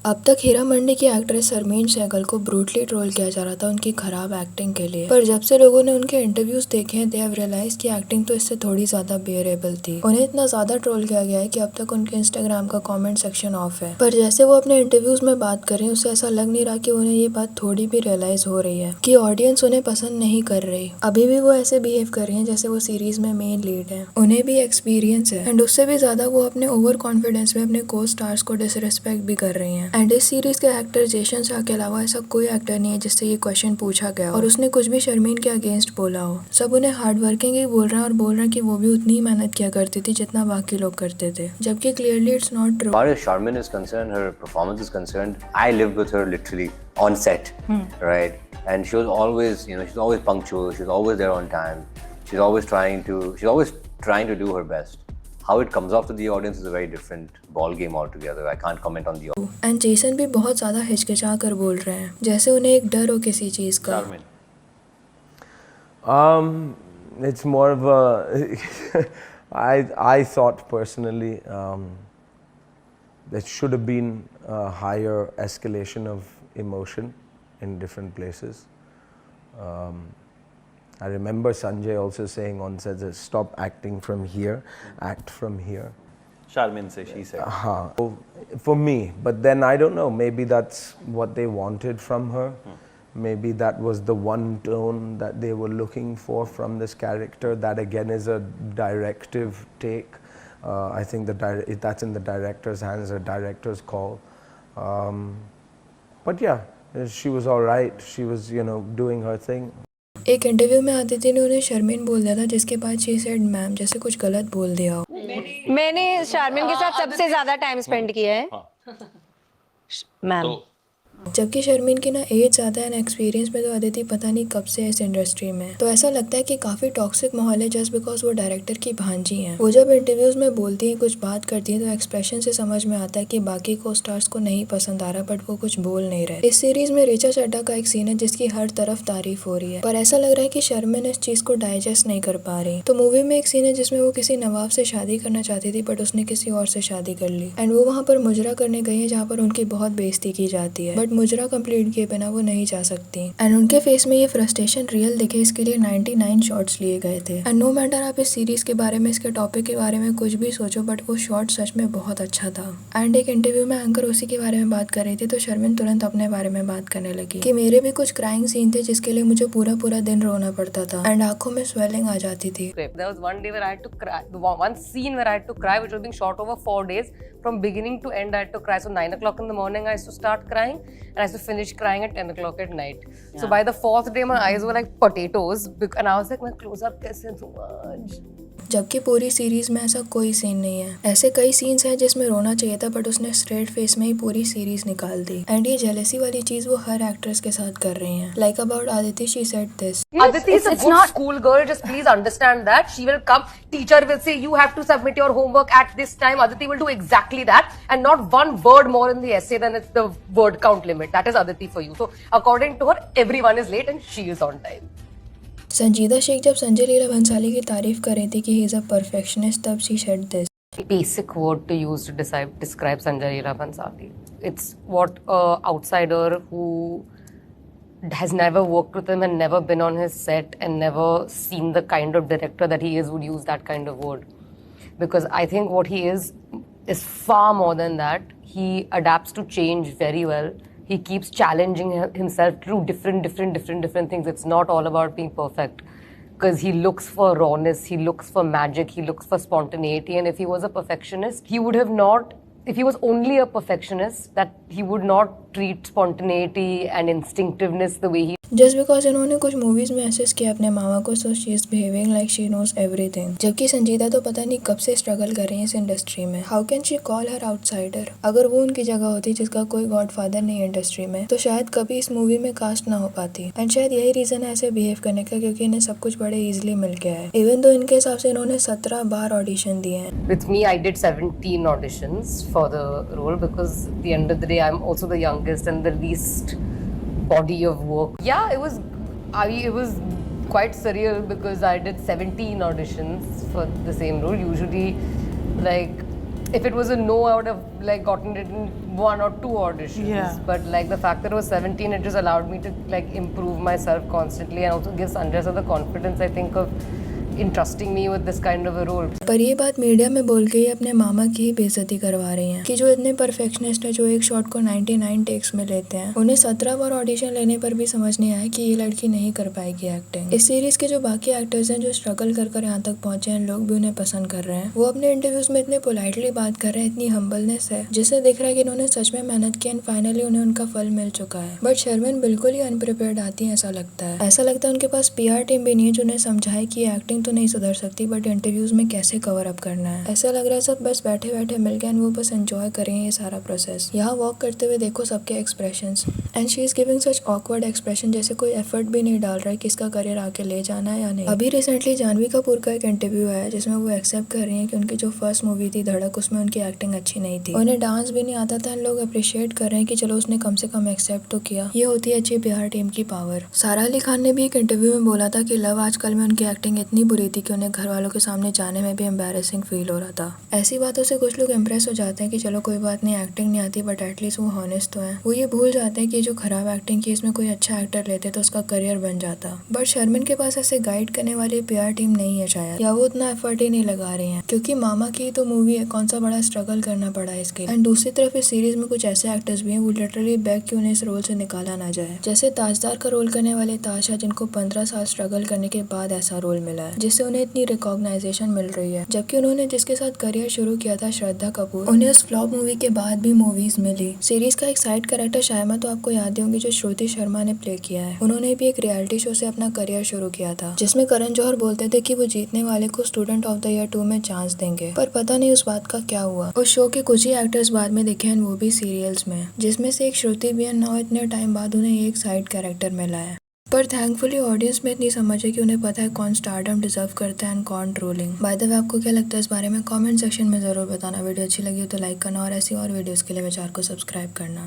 अब तक हीरा मंडी की एक्ट्रेस शर्मीन सहगल को ब्रूटली ट्रोल किया जा रहा था उनकी खराब एक्टिंग के लिए, पर जब से लोगों ने उनके इंटरव्यूज देखे हैं, दे हैव रियलाइज की एक्टिंग तो इससे थोड़ी ज्यादा बेयरेबल थी। उन्हें इतना ज्यादा ट्रोल किया गया है कि अब तक उनके इंस्टाग्राम का कमेंट सेक्शन ऑफ है। पर जैसे वो अपने इंटरव्यूज में बात कर रहे हैं, उससे ऐसा लग नहीं रहा कि उन्हें ये बात थोड़ी भी रियलाइज हो रही है कि ऑडियंस उन्हें पसंद नहीं कर रही। अभी भी वो ऐसे बिहेव कर रही है जैसे वो सीरीज में मेन लीड है। उन्हें भी एक्सपीरियंस है एंड उससे भी ज्यादा वो अपने ओवर कॉन्फिडेंस में अपने को स्टार्स को डिसरिस्पेक्ट भी कर रही हैं। एंड इस सीरीज के एक्टर जेसन शाह के अलावा ऐसा कोई एक्टर नहीं है जिससे ये क्वेश्चन पूछा गया और उसने कुछ भी शर्मीन के अगेंस्ट बोला हो। सब उन्हें हार्ड वर्किंग ही बोल रहे हैं और बोल रहे हैं कि वो भी उतनी ही मेहनत किया करती थी जितना बाकी लोग करते थे, जबकि clearly it's not true. As far as Sharmin is concerned, her performance is concerned, I lived with her literally on set, right? And she was always, she's always punctual. She's always there on time. She's always trying to do her best. How it comes off to the audience is a very different ball game altogether. I can't comment on the audience. And Jason भी बहुत ज्यादा हिचकिचा कर बोल रहे हैं, जैसे उन्हें एक डर हो किसी चीज का। It's more of a I thought personally there should have been a higher escalation of emotion in different places. I remember Sanjay also saying on set, stop acting from here, act from here. Sharmin say, she said. For me, but then I don't know, maybe that's what they wanted from her. Maybe that was the one tone that they were looking for from this character. That again is a directive take. I think that's in the director's hands, a director's call. But yeah, she was all right. She was, doing her thing. एक interview में आदित्य ने उन्हें शर्मीन बोल दिया था, जिसके बाद she said ma'am जैसे कुछ गलत बोल दिया हो। मैंने शर्मीन के साथ सबसे ज्यादा टाइम स्पेंड किया है मैम। जबकि शर्मीन की ना एज ज़्यादा है ना एक्सपीरियंस में, तो अदिति पता नहीं कब से इस इंडस्ट्री में, तो ऐसा लगता है कि काफ़ी टॉक्सिक माहौल है जस्ट बिकॉज वो डायरेक्टर की भांजी हैं। वो जब इंटरव्यूज में बोलती हैं, कुछ बात करती हैं, तो एक्सप्रेशन से समझ में आता है कि बाकी को स्टार्स को नहीं पसंद आ रहा, बट वो कुछ बोल नहीं रहे। इस सीरीज में ऋचा चड्ढा का एक सीन है जिसकी हर तरफ तारीफ हो रही है, पर ऐसा लग रहा है कि शर्मीन इस चीज को डाइजेस्ट नहीं कर पा रही। तो मूवी में एक सीन है जिसमें वो किसी नवाब से शादी करना चाहती थी, बट उसने किसी और से शादी कर ली एंड वो वहाँ पर मुजरा करने गई है, जहाँ पर उनकी बहुत बेइज्जती की जाती है, बट मुजरा कंप्लीट किए बिना वो नहीं जा सकती। एंड उनके फेस में ये फ्रस्ट्रेशन रियल दिखे, इसके लिए 99 शॉट्स लिए गए थे। एंड नो मैटर आप इस सीरीज के बारे में, इसके टॉपिक के बारे में कुछ भी सोचो, बट वो शॉट सच में बहुत अच्छा था। एंड एक इंटरव्यू में एंकर उसी के बारे में बात कर रही थी, तो शर्मिन तुरंत अपने बारे में बात करने लगी कि मेरे भी कुछ क्राइंग सीन थे जिसके लिए मुझे पूरा पूरा दिन रोना पड़ता था एंड आंखों में स्वेलिंग आ जाती थी। There was one day where I had to cry, one scene where I had to cry, which was being shot over 4 days. From beginning to end, I had to cry. So 9 o'clock in the morning, I used to start crying, and I used to finish crying at 10 o'clock at night. Yeah. So by the 4th day, my eyes were like potatoes, and I was like, मैं close up कैसे दूँ आज? जबकि पूरी series में ऐसा कोई scene नहीं है। ऐसे कई सीन्स हैं जिसमें रोना चाहिए था, बट उसने स्ट्रेट फेस में ही पूरी सीरीज निकाल दी। एंड ये जेलसी वाली चीज वो हर एक्ट्रेस के साथ कर रही हैं। Like about Aditi, she said this. Aditi is a good school girl. Just please understand that. She will come. Teacher will say you have to submit your homework at this time. Aditi will do exactly that, and not one word more in the essay than it's the word count limit. That is Aditi for you. So according to her, everyone is late and she is on time. संजीदा शेख जब संजय लीला भंसाली की तारीफ कर रही थी कि he is a perfectionist, तब she said this. Basic word to use to describe Sanjay Leela Bhansali. It's what a outsider who has never worked with him and never been on his set and never seen the kind of director that he is would use that kind of word. Because I think what he is far more than that. He adapts to change very well. He keeps challenging himself to do different things. It's not all about being perfect. Because he looks for rawness, he looks for magic, he looks for spontaneity. And if he was a perfectionist, if he was only a perfectionist, that he would not treat spontaneity and instinctiveness the way he just because इन्होंने कुछ movies में असिस किया अपने मामा को, so she is behaving like she knows everything. जबकि संजीदा तो पता नहीं कब से स्ट्रगल कर रही है इस इंडस्ट्री में। How can she call her outsider? अगर वो उनकी जगह होती जिसका कोई गॉडफादर नहीं है इंडस्ट्री में, तो शायद कभी इस मूवी में कास्ट ना हो पाती। एंड शायद यही रीजन है ऐसे बिहेव करने का, क्योंकि इन्हें सब कुछ बड़े इजिली मिल गया है। इवन तो इनके हिसाब से इन्होंने 17 बार ऑडिशन दिए हैं। With me, I did 17 auditions for the role because at the end of the day, I'm also the youngest and the least body of work. Yeah, it was quite surreal because I did 17 auditions for the same role. Usually, like, if it was a no, I would have like gotten it in 1 or 2 auditions. Yeah. But like the fact that it was 17, it just allowed me to like improve myself constantly and also give Sanjay sir the confidence, I think, of entrusting me with this kind of a role. पर ये बात media में बोल के ही अपने मामा की ही बेइज्जती करवा रही हैं कि जो इतने परफेक्शनिस्ट है, जो एक शॉट को 99 टेक्स में लेते हैं, उन्हें 17 बार ऑडिशन लेने पर भी समझ नहीं आया कि ये लड़की नहीं कर पाएगी एक्टिंग। इस सीरीज के जो बाकी एक्टर्स हैं जो स्ट्रगल कर कर यहाँ तक पहुंचे हैं, लोग भी उन्हें पसंद कर रहे हैं। वो अपने इंटरव्यूज में इतने पोलाइटली बात कर रहे हैं, इतनी हम्बलनेस है जिससे दिख रहा है कि इन्होंने सच में मेहनत की एंड फाइनली उन्हें उनका फल मिल चुका है। बट शर्मिन बिल्कुल ही अनप्रिपेयर्ड आती है, ऐसा लगता है उनके पास PR टीम भी नहीं है जो उन्हें समझाए कि एक्टिंग तो नहीं सुधर सकती बट इंटरव्यूज में कैसे कवर अप करना है। ऐसा लग रहा है सब बस बैठे बैठे मिल गए एंड वो बस एंजॉय करें ये सारा प्रोसेस। यहाँ वॉक करते हुए देखो सबके expressions and she is giving such awkward expression, जैसे कोई एफर्ट भी नहीं डाल रहा है कि इसका करियर आके ले जाना है या नहीं। अभी रिसेंटली जानवी कपूर का एक इंटरव्यू आया जिसमें वो एक्सेप्ट कर रही है कि उनकी जो फर्स्ट मूवी थी धड़क, उसमें उनकी एक्टिंग अच्छी नहीं थी, उन्हें डांस भी नहीं आता था। लोग अप्रिशिएट कर रहे हैं कि चलो उसने कम से कम एक्सेप्ट तो किया। ये होती है अच्छी PR टीम की पावर। सारा अली खान ने भी एक इंटरव्यू में बोला था कि लव आजकल में उनकी एक्टिंग इतनी बुरी थी कि उन्हें घर वालों के सामने जाने में भी एम्बैरेसिंग फील हो रहा था। ऐसी बातों से कुछ लोग इम्प्रेस हो जाते हैं कि चलो कोई बात नहीं, एक्टिंग नहीं आती बट एटलीस्ट वो हॉनेस्ट तो है। वो ये भूल जाते हैं कि जो खराब एक्टिंग की इसमें कोई अच्छा एक्टर लेते तो उसका करियर बन जाता। बट शर्मिन के पास ऐसे गाइड करने वाली PR टीम नहीं है शायद, या वो उतना एफर्ट ही नहीं लगा रही है क्योंकि मामा की तो मूवी है, कौन सा बड़ा स्ट्रगल करना पड़ा है इसके। एंड दूसरी तरफ इस सीरीज में कुछ ऐसे एक्टर्स भी हैं वो लिटरली बैग कि उन्हें इस रोल से निकाला ना जाए, जैसे ताजदार का रोल करने वाले ताशा, जिनको 15 साल स्ट्रगल करने के बाद ऐसा रोल मिला है जिससे उन्हें इतनी रिकॉग्नाइजेशन मिल रही है। जबकि उन्होंने जिसके साथ करियर शुरू किया था श्रद्धा कपूर, उन्हें उस फ्लॉप मूवी के बाद भी मूवीज मिली। सीरीज का एक साइड कैरेक्टर शायमा तो आपको याद होंगी जो श्रुति शर्मा ने प्ले किया है। उन्होंने भी एक रियलिटी शो से अपना करियर शुरू किया था जिसमें करण जौहर बोलते थे कि वो जीतने वाले को स्टूडेंट ऑफ द ईयर 2 में चांस देंगे, पर पता नहीं उस बात का क्या हुआ। उस शो के कुछ ही एक्टर्स बाद में दिखे हैं, वो भी सीरियल्स में, जिसमें से एक श्रुति भी है। नाउ इतने टाइम बाद उन्हें एक साइड कैरेक्टर मिला है। पर थैंकफुली ऑडियंस में इतनी समझ है कि उन्हें पता है कौन स्टारडम डिजर्व करता है एंड कौन ट्रोलिंग। बाय द वे, आपको क्या लगता है इस बारे में कमेंट सेक्शन में जरूर बताना। वीडियो अच्छी लगी हो तो लाइक करना और ऐसी और वीडियोस के लिए चैनल को सब्सक्राइब करना।